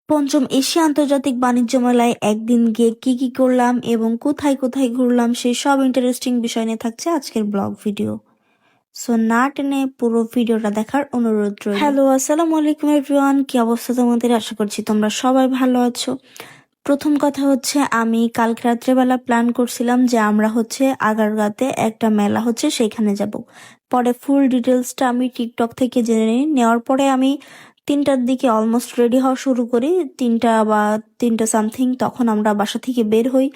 পঞ্চম এশিয়া আন্তর্জাতিক বাণিজ্য মেলায় একদিন গিয়ে কি কি করলাম এবং কোথায় কোথায় ঘুরলাম সেই সব ইন্টারেস্টিং বিষয় নিয়ে থাকছে আজকের ব্লগ ভিডিও। সো না টেনে পুরো ভিডিওটা দেখার অনুরোধ রইল। হ্যালো, আসসালামু আলাইকুম এভরিওয়ান, কি অবস্থা তোমাদের? আশা করছি তোমরা সবাই ভালো আছো। প্রথম কথা হচ্ছে, আমি কালকে রাত্রেবেলা প্ল্যান করছিলাম যে আমরা আগারগাঁতে একটা মেলা হচ্ছে সেখানে যাব। পরে ফুল ডিটেলসটা আমি টিকটক থেকে জেনে নিই। নেওয়ার পরে আমি 3টার দিকে অলমোস্ট রেডি হওয়া শুরু করি। 3টা বা 3টা সামথিং তখন আমরা বাসা থেকে বের হই।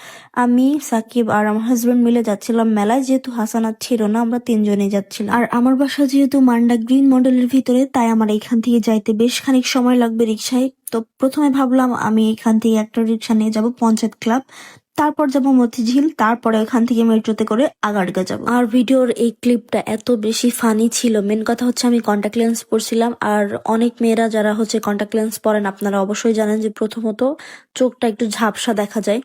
আমি, সাকিব আর আমার হাজবেন্ড মিলে যাচ্ছিলাম মেলায়। যেহেতু হাসানাত ছিল না, আমরা 3জনেই যাচ্ছিলাম। আর আমার বাসা যেহেতু মান্ডা গ্রিন মডেলের ভিতরে, তাই আমার এখান থেকে যাইতে বেশ খানিক সময় লাগবে রিক্সায়। তো প্রথমে ভাবলাম আমি এখান থেকে একটা রিক্সা নিয়ে যাব পঞ্চায়েত ক্লাব, তারপর যাব মতিঝিল, তারপরে এখান থেকে মেট্রোতে করে আগারগা যাব। আর ভিডিওর এই ক্লিপটা এত বেশি ফানি ছিল, মেন কথা হচ্ছে আমি কন্টাক্ট লেন্স পরছিলাম। আর অনেক মেয়েরা যারা কন্টাক্ট লেন্স পরেন, আপনারা অবশ্যই জানেন যে প্রথমত চোখটা একটু ঝাপসা দেখা যায়।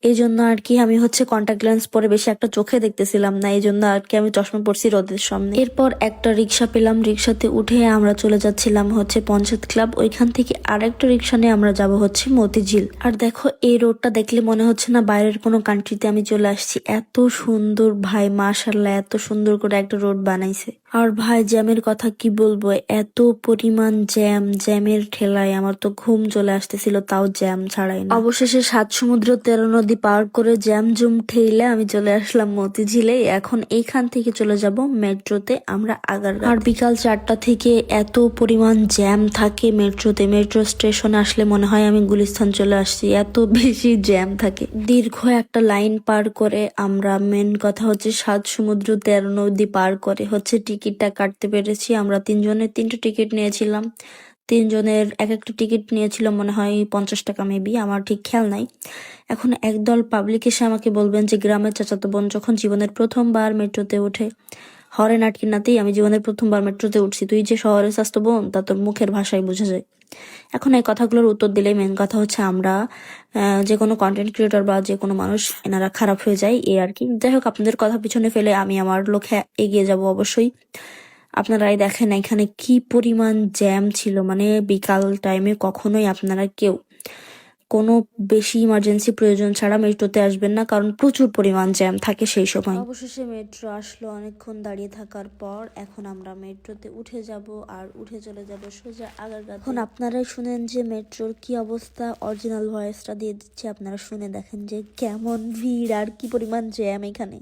এই জন্য আর কি আমি কন্টাক্ট লেন্স পরে বেশি একটা চোখে দেখতেছিলাম না, এই জন্য আর কি আমি চশমা পরছি রোদের সামনে। এরপর একটা রিক্সা পেলাম, রিক্সাতে উঠে আমরা চলে যাচ্ছিলাম পঞ্চায়েত ক্লাব। ওইখান থেকে আরেকটা রিক্সা নিয়ে আমরা যাব মতিঝিল। আর দেখো, এই রোডটা দেখলে মনে হচ্ছে না বাইরের কোনো কান্ট্রিতে আমি চলে আসছি। এত সুন্দর ভাই, মাশাআল্লাহ, এত সুন্দর করে একটা রোড বানাইছে। আর ভাই, জ্যামের কথা কি বলবো, এত পরিমাণ জ্যামের ঠেলায় আমার তো ঘুম চলে আসতেছিল, তাও জ্যাম ছাড়াই না। অবশেষে 7 সমুদ্র 13 নদী পার করে জ্যাম জুম ঠেলে আমি চলে আসলাম মতিঝিলে। এখন এইখান থেকে চলে যাব মেট্রোতে আমরা আগারগাঁও। আর বিকাল 4টা থেকে এত পরিমাণ জ্যাম থাকে মেট্রোতে। মেট্রো স্টেশনে আসলে মনে হয় আমি গুলিস্তান চলে আসছি, এত বেশি জ্যাম থাকে। দীর্ঘ একটা লাইন পার করে আমরা, মেন কথা 7 সমুদ্র 13 নদী পার করে টিকিটটা কাটতে পেরেছি। আমরা 3জনের 3টা টিকিট নিয়েছিলাম। 3জনের এক একটা টিকিট নিয়েছিল মনে হয় 50 টাকা মেবি, আমার ঠিক খেয়াল নাই। এখন একদল পাবলিক এসে আমাকে বলবেন যে গ্রামের চাচাতো বোন যখন জীবনের প্রথমবার মেট্রোতে ওঠে, হরেন আটকে নাতেই আমি জীবনের প্রথমবার মেট্রোতে উঠছি, তুই যে শহরের স্বাস্থ্য বোন তা তোর মুখের ভাষায় বোঝা যায়। এখন এই কথাগুলোর উত্তর দিলেই মেন কথা আমরা যে কোনো কন্টেন্ট ক্রিয়েটর বা যে কোনো মানুষ এনারা খারাপ হয়ে যায়, এই আর কি। যাই হোক, আপনাদের কথা পিছনে ফেলে আমি আমার লক্ষ্যে এগিয়ে যাব অবশ্যই। আপনারাই দেখেন এখানে কি পরিমাণ জ্যাম ছিল, মানে বিকাল টাইমে কখনোই আপনারা কেউ কোনো বেশি ইমার্জেন্সি প্রয়োজন ছাড়া মেট্রোতে আসবেন না, কারণ প্রচুর পরিমাণ জ্যাম থাকে সেই সময়। অবশেষে মেট্রো আসলো অনেকক্ষণ দাঁড়িয়ে থাকার পর। এখন আমরা মেট্রোতে উঠে যাব আর উঠে চলে যাব সোজা আগারগাঁও। এখন আপনারাই শুনেন যে মেট্রোর কি অবস্থা, অরিজিনাল ভয়েসটা দিয়ে দিচ্ছি, আপনারা শুনে দেখেন যে কেমন ভিড় আর কি পরিমাণ জ্যাম এখানে।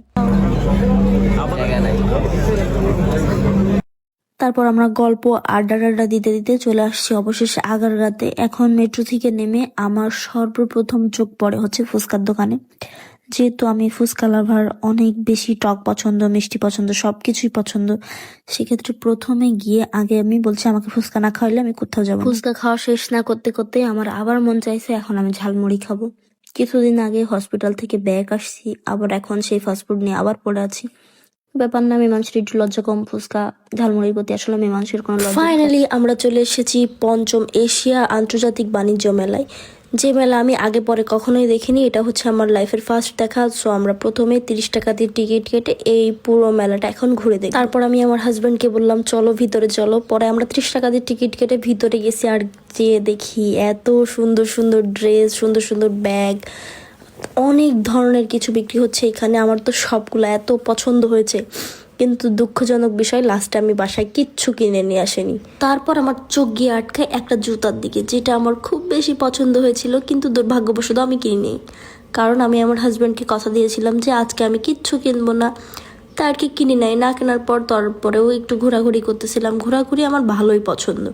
তারপর আমরা গল্প আড্ডা দিতে দিতে চলে আসছি অবশেষে আগারগাঁতে। এখন মেট্রো থেকে নেমে আমার সর্বপ্রথম চোখ পড়ে ফুচকার দোকানে। যেহেতু আমি ফুচকা লাভার, অনেক বেশি টক পছন্দ, মিষ্টি পছন্দ, সবকিছুই পছন্দ, সেক্ষেত্রে প্রথমে গিয়ে আগে আমি বলছি আমাকে ফুচকা না খাওয়াইলে আমি কোথাও যাবো না। ফুচকা খাওয়া শেষ না করতে করতে আমার আবার মন চাইছে এখন আমি ঝালমুড়ি খাবো। কিছুদিন আগে হসপিটাল থেকে ব্যাক আসছি, আবার এখন সেই ফাস্টফুড নিয়ে আবার পড়ে আছি। ব্যাপার না, মীমাংসের একটু লজ্জা কম, ফুচকা ঝালমুড়ির প্রতি আসলে মীমাংসের কোনো লজ্জা। ফাইনালি আমরা চলে এসেছি পঞ্চম এশিয়া আন্তর্জাতিক বাণিজ্য মেলায়, যে মেলা আমি আগে পরে কখনোই দেখিনি। এটা আমার লাইফের ফার্স্ট দেখা। সো আমরা প্রথমে 30 টাকা দিয়ে টিকিট কেটে এই পুরো মেলাটা এখন ঘুরে দেখি। তারপর আমি আমার হাজবেন্ডকে বললাম চলো ভিতরে চলো। পরে আমরা 30 টাকা দিয়ে টিকিট কেটে ভিতরে গেছি, আর যেয়ে দেখি এত সুন্দর সুন্দর ড্রেস, সুন্দর সুন্দর ব্যাগ, অনেক ধরনের কিছু বিক্রি হচ্ছে এখানে। আমার তো সবগুলো এত পছন্দ হয়েছে, কিন্তু দুঃখজনক বিষয় লাস্টে আমি বাসায় কিচ্ছু কিনে নিয়ে আসেনি। তারপর আমার চোখ গিয়ে আটকায় একটা জুতার দিকে, যেটা আমার খুব বেশি পছন্দ হয়েছিল, কিন্তু দুর্ভাগ্যবশত আমি কিনিনি। কারণ আমি আমার হাজব্যান্ডকে কথা দিয়েছিলাম যে আজকে আমি কিচ্ছু কিনবো না, তা আর কি কিনি নাই। না কেনার পর তারপরেও একটু ঘোরাঘুরি করতেছিলাম। ঘোরাঘুরি আমার ভালোই পছন্দ,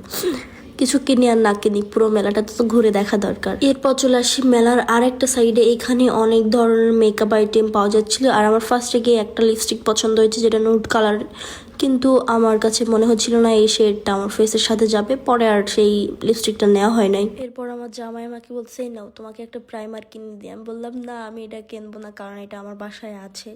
কিছু কিনি আর না কিনি, পুরো মেলাটা তো ঘুরে দেখা দরকার। এরপর চলে আসি মেলার আরেকটা সাইডে। এখানে অনেক ধরনের মেকআপ আইটেম পাওয়া যাচ্ছিল, আর আমার ফার্স্টে গিয়ে একটা লিপস্টিক পছন্দ হয়েছে যেটা নুড কালার, কিন্তু আমার কাছে মনে হচ্ছিল না এই শেডটা আমার ফেসের সাথে যাবে। পরে আর সেই লিপস্টিকটা নেওয়া হয় নাই। এরপর আমার জামাই আমাকে বলছে নাও তোমাকে একটা প্রাইমার কিনে দিই। আমি বললাম না, আমি এটা কিনবো না, কারণ এটা আমার বাসায় আছে।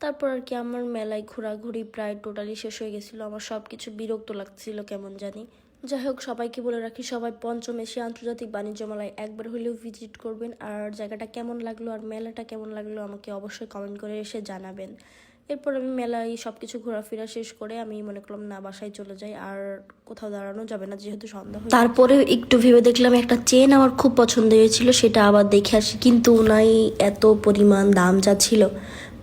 তারপর আর কি আমার মেলায় ঘোরাঘুরি প্রায় টোটালি শেষ হয়ে গেছিলো। আমার সব কিছু বিরক্ত লাগছিল কেমন জানি। যাই হোক, সবাইকে বলে রাখি সবাই পঞ্চম এশিয়া আন্তর্জাতিক বাণিজ্য মেলায় একবার হলেও ভিজিট করবেন। আর জায়গাটা কেমন লাগলো আর মেলাটা কেমন লাগলো আমাকে অবশ্যই কমেন্ট করে এসে জানাবেন। এরপর আমি মেলায় সব কিছু ঘোরাফেরা শেষ করে আমি মনে করলাম না বাসায় চলে যাই, আর কোথাও দাঁড়ানো যাবে না যেহেতু সন্ধ্যা হয়ে। তারপরে একটু ভেবে দেখলাম একটা চেন আমার খুব পছন্দ হয়েছিল, সেটা আবার দেখে আসি, কিন্তু নাই এত পরিমাণ দাম যাচ্ছিল।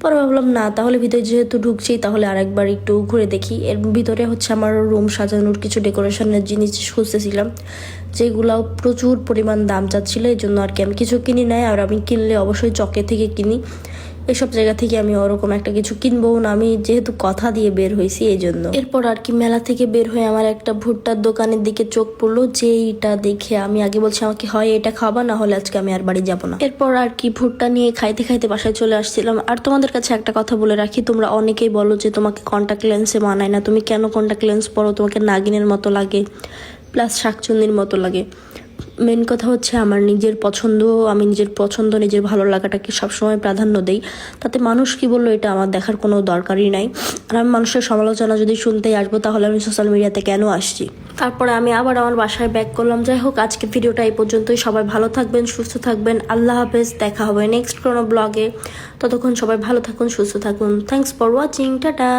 পরে ভাবলাম না, তাহলে ভিতরে যেহেতু ঢুকছি তাহলে আরেকবার একটু ঘুরে দেখি। এর ভিতরে হচ্ছে আমার রুম সাজানোর কিছু ডেকোরেশনের জিনিস খুঁজতেছিলাম, যেগুলো প্রচুর পরিমাণ দাম চাচ্ছিল। এই জন্য আর কি আমি কিছু কিনি নাই, আর আমি কিনলে অবশ্যই চকে থেকে কিনি। এসব জায়গা থেকে আমি ওরকম একটা কিছু কিনবো না, আমি যেহেতু কথা দিয়ে বের হয়েছি এই জন্য। এরপর আর কি মেলা থেকে বের হয়ে আমার একটা ভুট্টার দোকানের দিকে চোখ পড়লো, যে এইটা দেখে আমি আগে বলছি আমাকে হয় এটা খাবা, না হলে আজকে আমি আর বাড়ি যাবো না। এরপর আর কি ভুট্টা নিয়ে খাইতে খাইতে বাসায় চলে আসছিলাম। আর তোমাদের কাছে একটা কথা বলে রাখি, তোমরা অনেকেই বলো যে তোমাকে কন্টাক্ট লেন্সে মানায় না, তুমি কেন কন্টাক্ট লেন্স পরো, তোমাকে নাগিনের মতো লাগে প্লাস শাকচুন্নির মতো লাগে। মেন কথা হচ্ছে আমার নিজের পছন্দ, আমি নিজের পছন্দ নিজের ভালো লাগাটাকে সবসময় প্রাধান্য দেই। তাতে মানুষ কি বললো এটা আমার দেখার কোনো দরকারই নাই। আর আমি মানুষের সমালোচনা যদি শুনতেই আসবো তাহলে আমি সোশ্যাল মিডিয়াতে কেন আসছি। তারপরে আমি আবার আমার বাসায় ব্যাক করলাম। যাই হোক, আজকের ভিডিওটা এই পর্যন্তই। সবাই ভালো থাকবেন, সুস্থ থাকবেন। আল্লাহ হাফেজ, দেখা হবে নেক্সট কোনো ব্লগে। ততক্ষণ সবাই ভালো থাকুন, সুস্থ থাকুন। Thanks for watching, tata.